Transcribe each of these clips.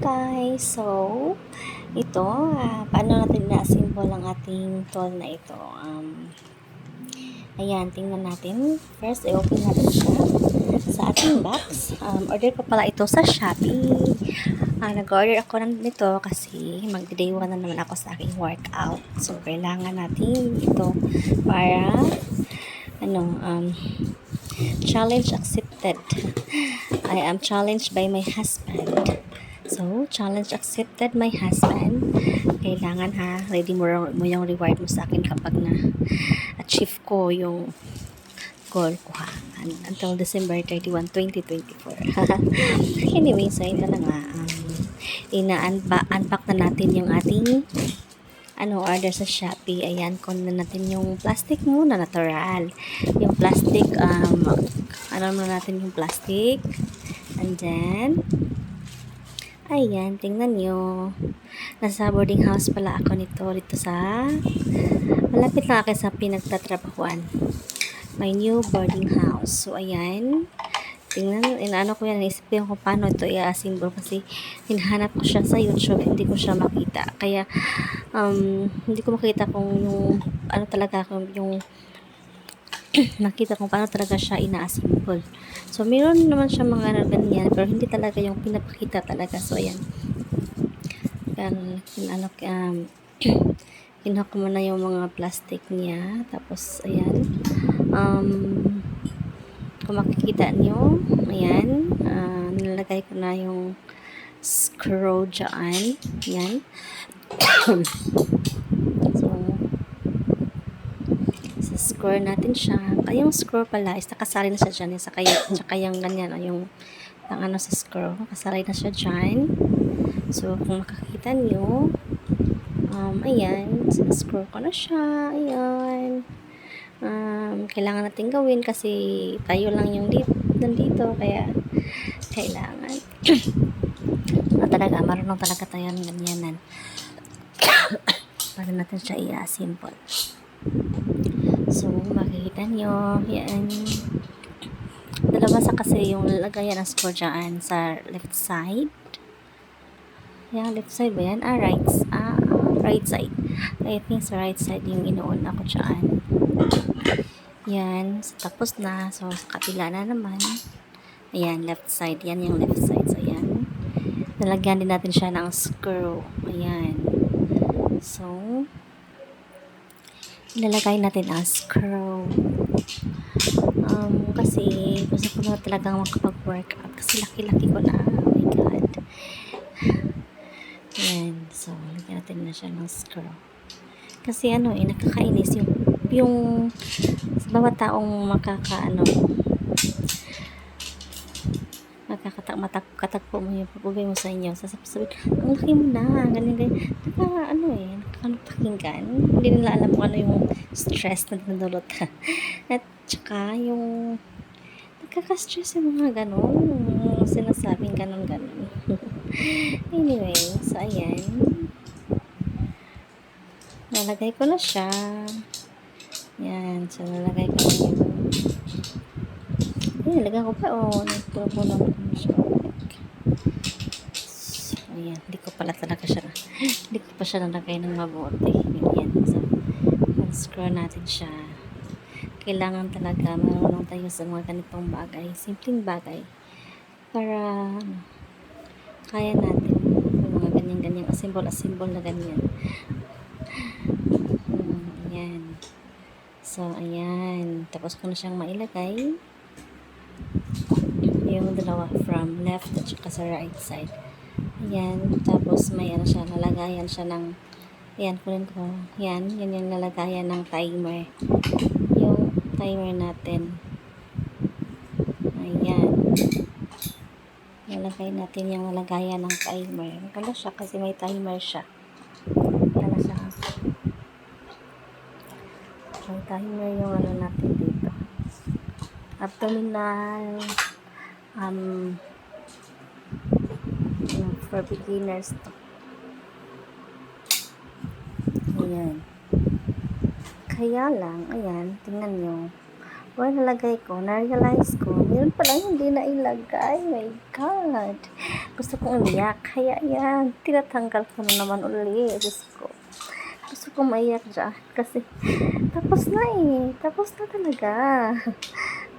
guys! So, ito, paano natin na-assemble ang ating tool na ito? Ayan, tingnan natin. First, i-open natin siya sa ating box. Order ko pala ito sa Shopee. Nag-order ako nito kasi mag-day 1 na naman ako sa aking workout. So, kailangan natin ito para challenge accepted. I am challenged by my husband. So, challenge accepted my husband. Kailangan ready mo yung reward mo sa akin kapag na-achieve ko yung goal ko until December 31, 2024. Anyway, so ito na nga. Unpack na natin yung ating order sa Shopee. Ayan, kunin na natin yung plastic muna, natural. Yung plastic, muna natin yung plastic. And then, ayan, tingnan nyo. Nasa boarding house pala ako dito sa, malapit lang ako sa pinagtatrabahuan. My new boarding house. So, ayan. Tingnan, ko yan, naisip ko kung paano ito i-assemble kasi hinahanap ko siya sa YouTube, hindi ko siya makita. Kaya, hindi ko makita kung yung, nakita kung paano talaga siya ina-assemble. So, meron naman siya mga ganyan, pero hindi talaga yung pinapakita talaga. So, ayan. Kinuha ko muna yung mga plastic niya. Tapos, ayan. Kung makikita nyo, ayan. Nilalagay ko na yung screw dyan. Ayan. So, screw natin siya. Yung screw pala is nakasali na siya dyan. Tsaka yung ganyan, yung sa screw. Nakasali na siya dyan. So, kung makikita nyo, ayan, screw ko na siya. Ayan. Kailangan natin gawin kasi tayo lang yung nandito. Kaya, kailangan. Marunong talaga tayo ng ganyanan. Para natin siya i-assemble. So, makikita nyo, yan. Dalawa kasi yung lagayan ng screw dyan sa left side. Yan, left side ba yan? Right side. I think sa right side yung inoon ako dyan. Yan, tapos na. So, sa kapila na naman. Ayan, left side. Yan yung left side. So, ayan. Nalagyan din natin siya ng screw. Ayan. So, ilalagay natin ang screw. Kasi gusto ko na talagang makapag-workout. Kasi laki-laki ko na. Oh my God. Ayan. So, lagyan natin na siya ng screw. Kasi nakakainis yung sa bawat taong makakatagpo mo yung pagugay mo sa inyo. Sasabihin, ang laki mo na, ganyan. Nakakapakinggan. Hindi nila alam kung ano yung stress na dinudulot ka. At saka yung nakaka-stress yung mga ganon. Sinasabing ganon. Anyway, so ayan. Nalagay ko na siya. Yan, so nalagay ko na yun. Ayan, nalagay ko pa, nagtubo naman ko siya. So, ayan, hindi ko pa siya nalagay ng mabuti. Ayan, so, screw natin siya. Kailangan talaga marunong tayo sa mga ganitong bagay, simpleng bagay, para kaya natin yung mga ganyan assemble na ganyan. Ayan. So, ayan. Tapos ko na siyang mailagay. Yung dalawa from left at saka sa right side. Ayan. Tapos may nalagayan siya ng, ayan, kunin ko. Yan yung nalagayan ng timer. Yung timer natin. Ayan. Nalagay natin yung nalagayan ng timer. Maganda siya kasi may timer siya. Ayan na siya. May timer yung natin dito. Abdominal. For beginners to. Ayan. Kaya lang, ayan, tingnan nyo. Well, nalagay ko, na-realize ko, meron pala hindi na ilagay. My God. Gusto kong umiyak. Kaya yan, tinatanggal ko na naman uli. Diyos ko. Gusto kong maiyak dyan. Kasi, tapos na eh. Tapos na talaga.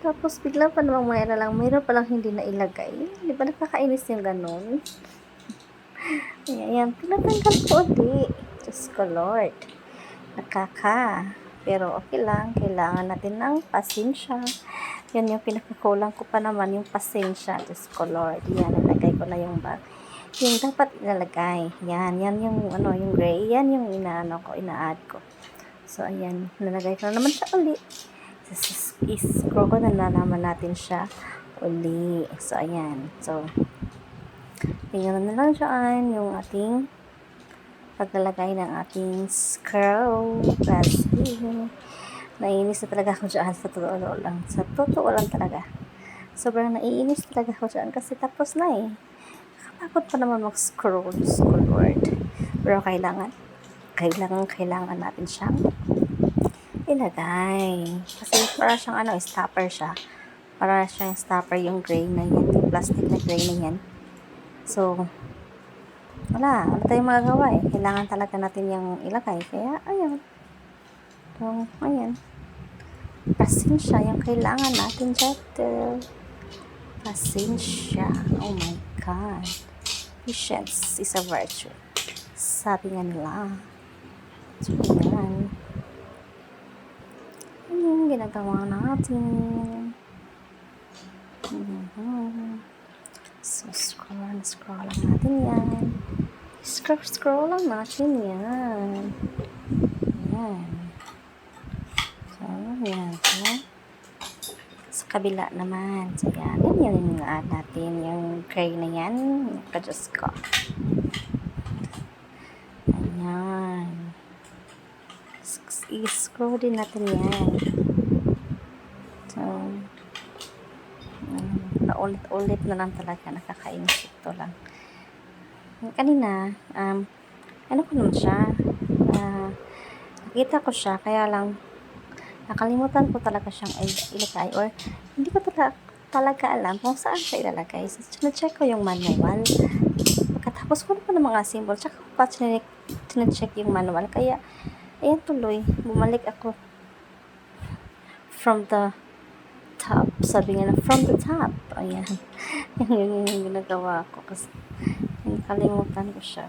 Tapos, bigla pa namang mayroon palang hindi na ilagay. Di ba nakakainis yung ganun? Kaya yan, tinatanggal ko uli. Diyos ko, Lord. Pero okay lang, kailangan natin ng pasensya. Yan yung pinakakulang ko pa naman, yung pasensya. Diyos ko, Lord. Yan, nalagay ko na yung bag. Yung dapat ilalagay. Yan yung yung gray. Yan yung ina-add ko. So, ayan, nalagay ko na naman siya uli. Scroll ko na naman natin siya uli. So, ayan. So, tingnan na lang dyan yung ating paglalagay ng ating scroll. Kasi naiinis na talaga ako dyan sa totoo lang talaga. Sobrang naiinis talaga ako dyan kasi tapos na eh. Nakakapagod pa naman mag-scroll. Lord. Pero kailangan natin siyang ilagay. Kasi para siyang stopper siya. Para siyang stopper yung gray na yan. Yung plastic na gray na yan. So, wala tayong magagawa eh. Kailangan talaga natin yung ilagay. Kaya, ayan. So, ayan. Pasensya yung kailangan natin dito. Pasensya. Oh my God. Patience is a virtue. Sabi nga nila. So, ayan. Ano yung ginagawa natin? So, scroll lang natin yan. Scroll lang natin yan. Yan. So, yan. Sa kabila naman. So, yan. Yan yung add natin. Yung gray na yan. Diyos ko. Ayan. I-scroll din natin yan. So, paulit-ulit na lang talaga. Nakakainis ito lang. Kanina, ano ko naman siya? Nakita ko siya, kaya lang nakalimutan ko talaga siyang ilagay or hindi ko talaga alam kung saan siya ilalagay. So, check ko yung manual. Pagkatapos ko na mga symbol, tsaka ko pa check yung manual. Kaya, ayan tuloy, bumalik ako from the top. Sabi nga na, from the top. Ayan. Yung ginagawa ko kasi nakalimutan ko siya.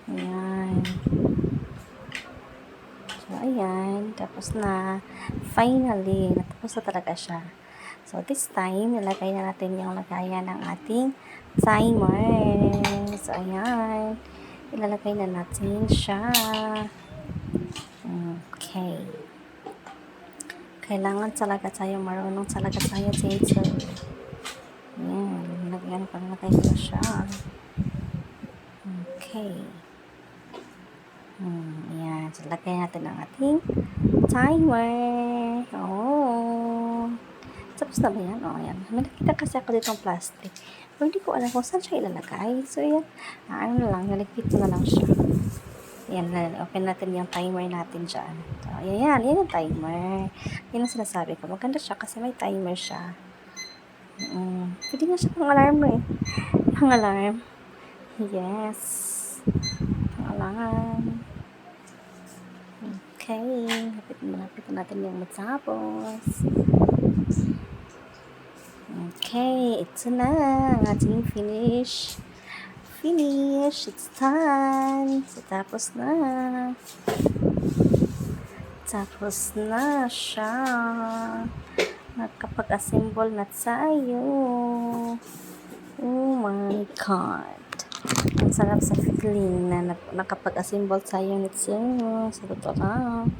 Ayan. So, ayan. Tapos na. Finally, natapos na talaga siya. So, this time, nilagay na natin yung lagayan ng ating timer. So, ayan. Ilalagay na natin siya. Okay. Kailangan talaga tayo marunong talaga tayo dito. Ayan. Lagyan ko na siya. Okay. Ayan. So, lagay natin ang ating timer. Oh. Tapos na ba yan? Oh, ayan. May nakita kasi ako dito ng plastic. Pero hindi ko alam kung saan siya ilalagay. So, ayan. Ano na lang. Naligpit ko na lang siya. Ayan. Open natin yung timer natin dyan. So, ayan. Yan yung timer. Yan ang sinasabi ko. Maganda siya kasi may timer siya. Pwede nga siya pang alarm eh. Pang alarm. Yes. Pang alarm. Okay. Lapit natin yung matapos. Okay. Ito na. Ang ating finish. It's done. So, tapos na. Tapos na siya. Nakapag-assemble na tayo. Oh my God. Ang sarap sa feeling na nakapag-assemble tayo nito. Sa totoo lang.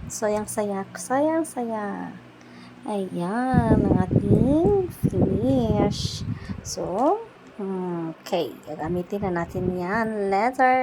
Sayang-saya. Ayan, ang ating finish. So, okay. Gagamitin na natin yan. Letter.